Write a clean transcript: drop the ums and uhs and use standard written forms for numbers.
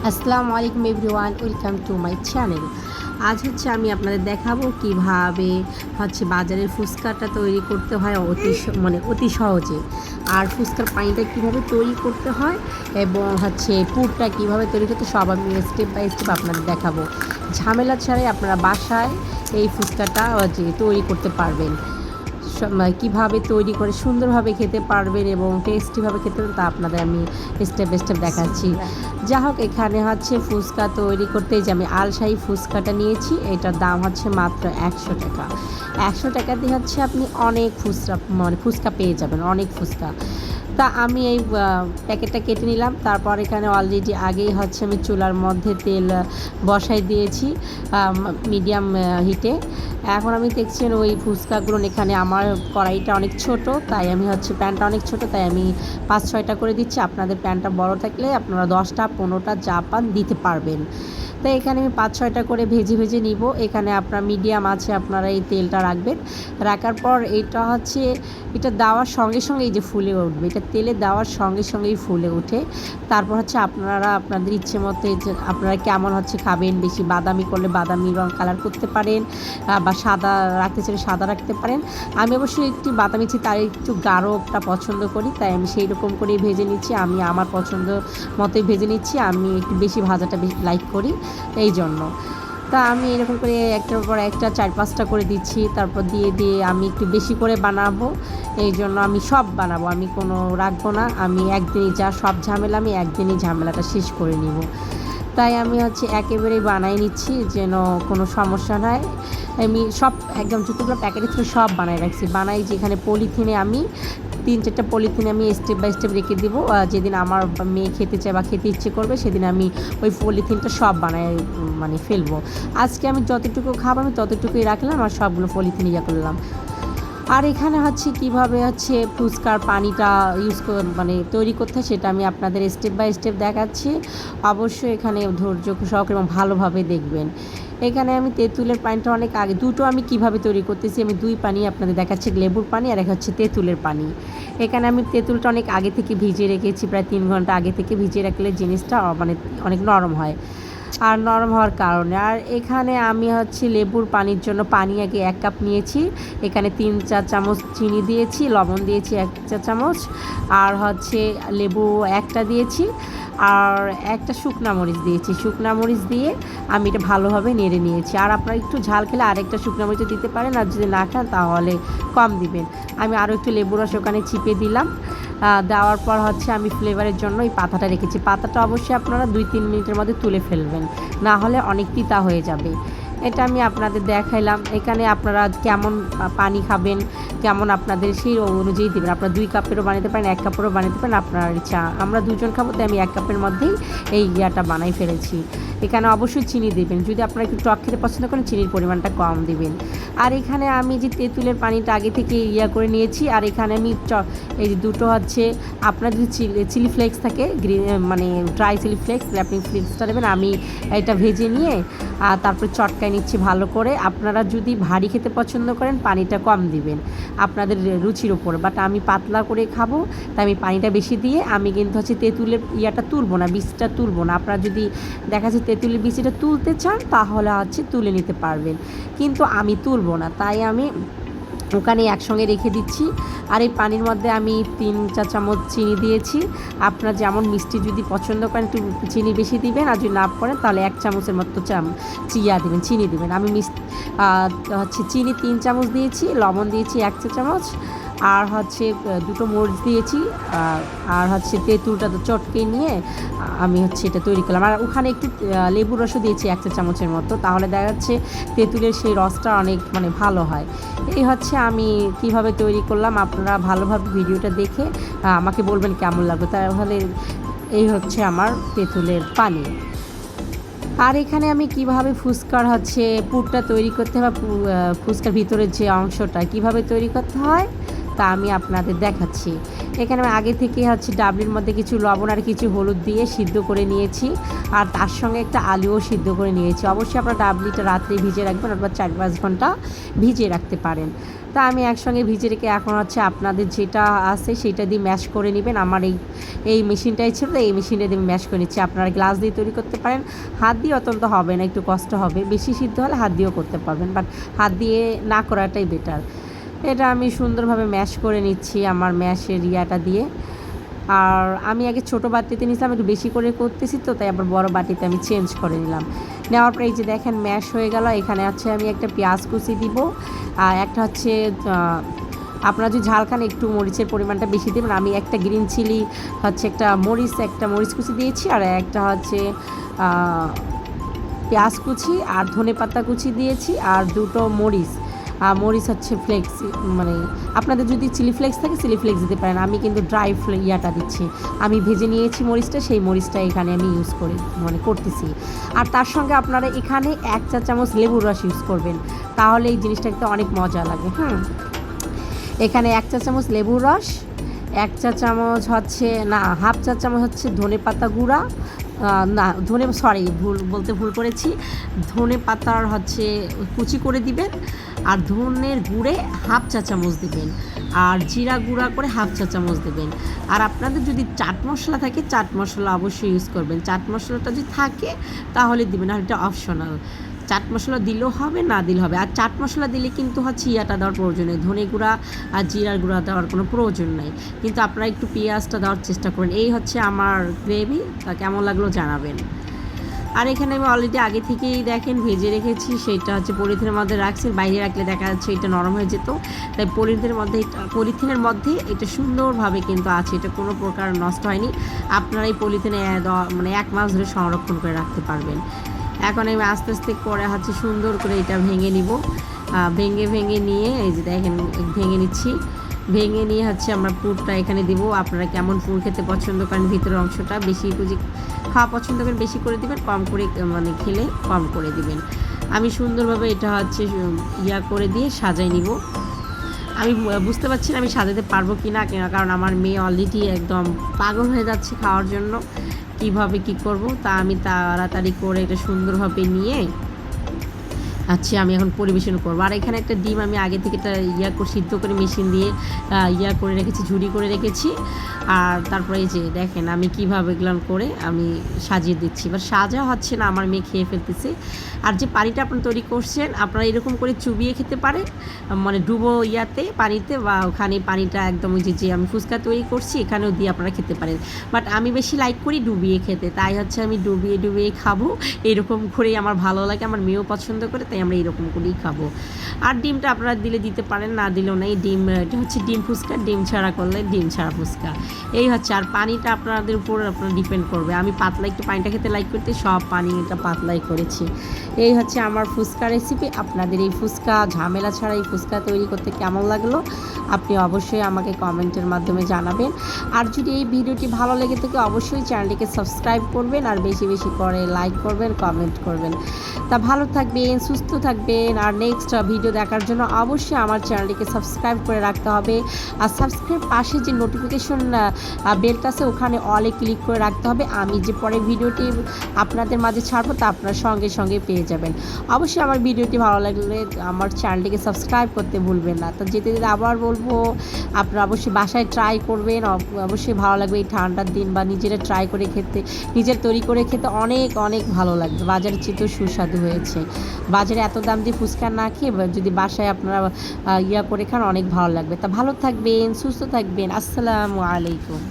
আসসালামু আলাইকুম everyone, welcome to my channel. আজ আমি আপনাদের দেখাবো কিভাবে বাজারের ফুচকাটা তৈরি করতে হয় অতি সহজে। আর ফুচকার পানিটা কিভাবে তৈরি করতে হয় এবং পুরটা কিভাবে তৈরি করতে, সব আমি স্টেপ বাই স্টেপ আপনাদের দেখাবো। ঝামেলা ছাড়াই আপনারা বাসায় এই ফুচকাটা তৈরি করতে পারবেন। কীভাবে তৈরি করে সুন্দরভাবে খেতে পারবেন এবং টেস্টিভাবে খেতে পারবেন তা আপনাদের আমি স্টেপ বাই স্টেপ দেখাচ্ছি। যা হোক, এখানে ফুচকা তৈরি করতে যে আমি আলশাহী ফুচকাটা নিয়েছি, এটার দাম মাত্র 100 টাকা। 100 টাকা দিয়ে আপনি অনেক ফুচকা পেয়ে যাবেন, অনেক ফুচকা। তা আমি এই প্যাকেটটা কেটে নিলাম। তারপর এখানে অলরেডি আগেই আমি চুলার মধ্যে তেল বসাই দিয়েছি মিডিয়াম হিটে। এখন আমি দেখছেন ওই ফুচকাগুলো, এখানে আমার কড়াইটা অনেক ছোট, তাই আমি প্যানটা অনেক ছোট, তাই আমি 5-6টা করে দিচ্ছি। আপনাদের প্যানটা বড় থাকলে আপনারা 10টা 15টা যা পান দিতে পারবেন। তাই এখানে আমি 5-6টা করে ভেজে নিব। এখানে আপনার মিডিয়াম আছে আপনারা এই তেলটা রাখবেন। রাখার পর এটা দেওয়ার সঙ্গে সঙ্গে এই যে ফুলে উঠবে, এটা তেলে দেওয়ার সঙ্গে সঙ্গেই ফুলে ওঠে। তারপর আপনারা আপনাদের ইচ্ছে মতো আপনারা কেমন খাবেন, বেশি বাদামি করলে বাদামি রং কালার করতে পারেন, বা সাদা রাখতে চাইলে সাদা রাখতে পারেন। আমি অবশ্যই একটু বাদামি তার একটু গাঢ়টা পছন্দ করি, তাই আমি সেই রকম করেই ভেজে নিচ্ছি। আমি আমার পছন্দ মতোই ভেজে নিচ্ছি। আমি একটু বেশি ভাজাটা বেশি লাইক করি, এই জন্য। তা আমি এরকম করে একটার পর একটা 4-5টা করে দিচ্ছি। তারপর দিয়ে আমি একটু বেশি করে বানাবো, এই জন্য আমি সব বানাবো, আমি কোনো রাখবো না। আমি একদিনই সব ঝামেলা আমি একদিনই ঝামেলাটা শেষ করে নিব। তাই আমি একেবারেই বানাই নিচ্ছি যেন কোনো সমস্যা নয়। আমি সব একদম যতগুলো প্যাকেটের থেকে সব বানাই রাখছি। যেখানে পলিথিনে আমি 3-4টা পলিথিনে আমি স্টেপ বাই স্টেপ রেখে দিব। যেদিন আমার মেয়ে খেতে চায় বা খেতে ইচ্ছে করবে, সেদিন আমি ওই পলিথিনটা সব ফেলবো। আজকে আমি যতটুকু খাবো আমি ততটুকুই রাখলাম, আর সবগুলো পলিথিনে করলাম। আর এখানে কীভাবে ফুচকার পানিটা তৈরি করতে হয় সেটা আমি আপনাদের স্টেপ বাই স্টেপ দেখাচ্ছি। অবশ্যই এখানে ধৈর্য সহকারে এবং ভালোভাবে দেখবেন। এখানে আমি তেঁতুলের পানিটা অনেক আগে, দুটো আমি কিভাবে তৈরি করতেছি, আমি 2 পানি আপনাদের দেখাচ্ছি, লেবুর পানি আর এক তেঁতুলের পানি। এখানে আমি তেঁতুলটা অনেক আগে থেকে ভিজিয়ে রেখেছি, প্রায় 3 ঘন্টা আগে থেকে ভিজিয়ে রাখলে জিনিসটা অনেক নরম হয়, আর নরম হওয়ার কারণে। আর এখানে আমি লেবুর পানির জন্য পানি আগে 1 কাপ নিয়েছি। এখানে 3-4 চামচ চিনি দিয়েছি, লবণ দিয়েছি 1 চা চামচ, আর লেবু একটা দিয়েছি, আর একটা শুকনা মরিচ দিয়েছি। শুকনা মরিচ দিয়ে আমি এটা ভালোভাবে নেড়ে নিয়েছি। আর আপনারা একটু ঝাল খেলে আরেকটা শুকনা মরিচ দিতে পারেন, আর যদি না খান তাহলে কম দিবেন। আমি আরও একটু লেবুর রস ওখানে চিপে দিলাম। দেওয়ার পর আমি ফ্লেভারের জন্য এই পাতাটা রেখেছি। পাতাটা অবশ্যই আপনারা 2-3 মিনিটের মধ্যে তুলে ফেলবেন, না হলে অনেক তিতা হয়ে যাবে। এটা আমি আপনাদের দেখাইলাম। এখানে আপনারা কেমন পানি খাবেন, কেমন আপনাদের সেই অনুযায়ী দেবেন। আপনারা 2 কাপেরও বানাতে পারেন, 1 কাপেরও বানাতে পারেন, আপনার ইচ্ছা। আমরা 2 জন খাবো, তাই আমি 1 কাপের মধ্যেই এই বানাই ফেলেছি। এখানে অবশ্যই চিনি দেবেন, যদি আপনারা একটু টক খেতে পছন্দ করেন চিনির পরিমাণটা কম দিবেন। আর এখানে আমি যে তেঁতুলের পানিটা আগে থেকে করে নিয়েছি, আর এখানে আমি এই যে দুটো আপনার যদি চিলি ফ্লেক্স থাকে, ড্রাই চিলি ফ্লেক্স, আপনি ফ্লেক্সটা দেবেন। আমি এটা ভেজে নিয়ে তারপর চটকায় নিচ্ছি ভালো করে। আপনারা যদি ভারী খেতে পছন্দ করেন পানিটা কম দিবেন, আপনাদের রুচির ওপর। বাট আমি পাতলা করে খাবো, তাই আমি পানিটা বেশি দিয়ে আমি কিন্তু তেঁতুলের তুলবো না, বীজটা তুলবো না। আপনারা যদি দেখা যাচ্ছে তেঁতুলের বীজটা তুলতে চান তাহলে তুলে নিতে পারবেন, কিন্তু আমি তুলবো না, তাই আমি ওখানে একসঙ্গে রেখে দিচ্ছি। আর এই পানির মধ্যে আমি 3-4 চামচ চিনি দিয়েছি। আপনারা যেমন মিষ্টি যদি পছন্দ করেন একটু চিনি বেশি দিবেন, আর যদি না করেন তাহলে 1 চামচের মতো চিনি দিবেন। আমি চিনি 3 চামচ দিয়েছি, লবণ দিয়েছি 1 চা চামচ, আর 2টো মরিচ দিয়েছি, আর তেঁতুলটা তো চটকে নিয়ে আমি এটা তৈরি করলাম। আর ওখানে একটু লেবুর রসও দিয়েছি 1 চা চামচের মতো, তাহলে দেখা যাচ্ছে তেঁতুলের সেই রসটা অনেক ভালো হয়। এই আমি কিভাবে তৈরি করলাম, আপনারা ভালোভাবে ভিডিওটা দেখে আমাকে বলবেন কেমন লাগবে। তাহলে এই আমার তেঁতুলের পানি। আর এখানে আমি কিভাবে ফুচকার পুরটা তৈরি করতে হয়, ফুচকার ভিতরের যে অংশটা কিভাবে তৈরি করতে হয় তা আমি আপনাদের দেখাচ্ছি। এখানে আমি আগে থেকে হচ্ছে ডাবলির মধ্যে কিছু লবণ আর কিছু হলুদ দিয়ে সিদ্ধ করে নিয়েছি, আর তার সঙ্গে একটা আলুও সিদ্ধ করে নিয়েছি। অবশ্যই আপনার ডাবলিটা রাত্রে ভিজিয়ে রাখবেন, অথবা 4-5 ঘন্টা ভিজিয়ে রাখতে পারেন। তা আমি একসঙ্গে ভিজে রেখে এখন হচ্ছে আপনাদের যেটা আছে সেটা দিয়ে ম্যাশ করে নেবেন। আমার এই মেশিনটাই ছিল, এই মেশিনটা দিয়ে ম্যাশ করে নিচ্ছি। আপনারা গ্লাস দিয়ে তৈরি করতে পারেন, হাত দিয়ে অত্যন্ত হবে না, একটু কষ্ট হবে। বেশি সিদ্ধ হলে হাত দিয়েও করতে পারবেন, বাট হাত দিয়ে না করাটাই বেটার। এটা আমি সুন্দরভাবে ম্যাশ করে নিচ্ছি আমার ম্যাশের ইয়াটা দিয়ে। আর আমি আগে ছোটো বাটিতে নিয়েছিলাম, একটু বেশি করে করতেছি তো, তাই আবার বড় বাটিতে আমি চেঞ্জ করে নিলাম। নেওয়ার পরে এই যে দেখেন ম্যাশ হয়ে গেল। এখানে হচ্ছে আমি একটা পেঁয়াজ কুচি দিব, আর একটা হচ্ছে আপনারা যদি ঝাল খান একটু মরিচের পরিমাণটা বেশি দেবেন। আমি একটা গ্রিন চিলি হচ্ছে একটা মরিচ কুচি দিয়েছি, আর একটা হচ্ছে পেঁয়াজ কুচি আর ধনেপাতা কুচি দিয়েছি, আর দুটো মরিচ হচ্ছে ফ্লেক্স, মানে আপনাদের যদি চিলি ফ্লেক্স থাকে চিলি ফ্লেক্স দিতে পারেন। আমি কিন্তু ড্রাই ইয়াটা দিচ্ছি, আমি ভেজে নিয়েছি মরিচটা, সেই মরিচটা এখানে আমি ইউজ করে করতেছি। আর তার সঙ্গে আপনারা এখানে 1 চা চামচ লেবুর রস ইউজ করবেন, তাহলে এই জিনিসটা কিন্তু অনেক মজা লাগে। এখানে 1 চা চামচ লেবুর রস, 1 চা চামচ হচ্ছে হাফ চা চামচ হচ্ছে ধনেপাতা গুঁড়া, ভুল করেছি, ধনে পাতার হচ্ছে কুচি করে দিবেন, আর ধনের গুঁড়ে হাফ চা চামচ দিবেন, আর জিরা গুঁড়া করে হাফ চা চামচ দেবেন। আর আপনাদের যদি চাট মশলা থাকে চাট মশলা অবশ্যই ইউজ করবেন। চাট মশলাটা যদি থাকে তাহলে দিবেন, আর এটা অপশনাল। চাট মশলা দিলেও হবে, না দিলেও হবে। আর চাট মশলা দিলে কিন্তু হচ্ছে ইয়াটা দেওয়ার প্রয়োজন নেই, ধনে গুঁড়া আর জিরার গুঁড়া দেওয়ার কোনো প্রয়োজন নেই। কিন্তু আপনারা একটু পেঁয়াজটা দেওয়ার চেষ্টা করবেন। এই হচ্ছে আমার গ্রেভি, তা কেমন লাগলো জানাবেন। আর এখানে আমি অলরেডি আগে থেকেই দেখেন ভেজে রেখেছি, সেটা হচ্ছে পলিথিনের মধ্যে রাখছি। বাইরে রাখলে দেখা যাচ্ছে এটা নরম হয়ে যেত, তাই পলিথিনের মধ্যে এটা সুন্দরভাবে কিন্তু আছে, এটা কোনো প্রকার নষ্ট হয়নি। আপনারা এই পলিথিনে 1 মাস ধরে সংরক্ষণ করে রাখতে পারবেন। এখন আমি আস্তে আস্তে করে হচ্ছে সুন্দর করে এটা ভেঙে নিব। ভেঙে নিয়ে এই যে দেখেন ভেঙে নিচ্ছি। ভেঙে নিয়ে হচ্ছে আমরা পুরটা এখানে দিব। আপনারা কেমন পুর খেতে পছন্দ করেন, ভিতরের অংশটা বেশি খাওয়া পছন্দ করেন বেশি করে দিবেন, কম করে খেলে কম করে দিবেন। আমি সুন্দরভাবে এটা হচ্ছে করে দিয়ে সাজাই নিব। আমি বুঝতে পারছি না আমি সাজাতে পারবো কি না, কারণ আমার মেয়ে অলরেডি একদম পাগল হয়ে যাচ্ছে খাওয়ার জন্য। কীভাবে কী করব, তা আমি তাড়াতাড়ি করে এটা সুন্দরভাবে নিয়ে আমি এখন পরিবেশন করবো। আর এখানে একটা ডিম আমি আগে থেকে সিদ্ধ করে মেশিন দিয়ে করে রেখেছি, ঝুড়ি করে রেখেছি। আর তারপরে এই যে দেখেন আমি কীভাবে এগুলো করে আমি সাজিয়ে দিচ্ছি। এবার সাজা হচ্ছে না, আমার মেয়ে খেয়ে ফেলতেছে। আর যে পানিটা আপনারা তৈরি করছেন আপনারা এরকম করে চুবিয়ে খেতে পারেন, ডুবো পানিতে, বা ওখানে পানিটা একদম ওই যে আমি ফুচকা তৈরি করছি এখানেও দিয়ে আপনারা খেতে পারেন। বাট আমি বেশি লাইক করি ডুবিয়ে খেতে, তাই হচ্ছে আমি ডুবিয়ে খাবো। এরকম করেই আমার ভালো লাগে, আমার মেয়েও পছন্দ করে, তাই আমরা এরকম করেই খাবো। আর ডিমটা আপনারা দিতে পারেন, না দিলেও নেই। এটা হচ্ছে ডিম ফুচকা, ডিম ছাড়া করলে ডিম ছাড়া ফুচকা, এই হচ্ছে। আর পানিটা আপনাদের উপর আপনারা ডিপেন্ড করবে। আমি পাতলা একটু পানিটা খেতে লাইক করতে সব পানিটা পাতলাই করেছি। এই হচ্ছে আমার ফুচকা রেসিপি। আপনাদের এই ফুচকা ঝামেলা ছাড়া এই ফুচকা তৈরি করতে কেমন লাগলো আপনি অবশ্যই আমাকে কমেন্টের মাধ্যমে জানাবেন। আর যদি এই ভিডিওটি ভালো লেগে থাকে অবশ্যই চ্যানেলটিকে সাবস্ক্রাইব করবেন, আর বেশি বেশি করে লাইক করবেন, কমেন্ট করবেন। তা ভালো থাকবেন, সুস্থ থাকবেন। আর নেক্সট ভিডিও দেখার জন্য অবশ্যই আমার চ্যানেলটিকে সাবস্ক্রাইব করে রাখতে হবে। আর সাবস্ক্রাইব পাশে যে নোটিফিকেশন বেলটা আছে ওখানে অলে ক্লিক করে রাখতে হবে। আমি যে পরে ভিডিওটি আপনাদের মাঝে ছাড়বো তা আপনারা সঙ্গে সঙ্গে পেয়ে যাবেন। অবশ্যই আমার ভিডিওটি ভালো লাগলে আমার চ্যানেলটিকে সাবস্ক্রাইব করতে ভুলবেন না। তো যেতে আবার বলবো আপনারা অবশ্যই বাসায় ট্রাই করবেন, অবশ্যই ভালো লাগবে। এই ঠান্ডার দিন বা নিজেরা ট্রাই করে খেতে, নিজের তৈরি করে খেতে অনেক অনেক ভালো লাগবে। বাজারের চেয়েও সুস্বাদু হয়েছে। বাজারে এত দাম দিয়ে ফুচকা না খেয়ে যদি বাসায় আপনারা করে খান অনেক ভালো লাগবে। তা ভালো থাকবেন, সুস্থ থাকবেন। আসসালামু আলাইকুম।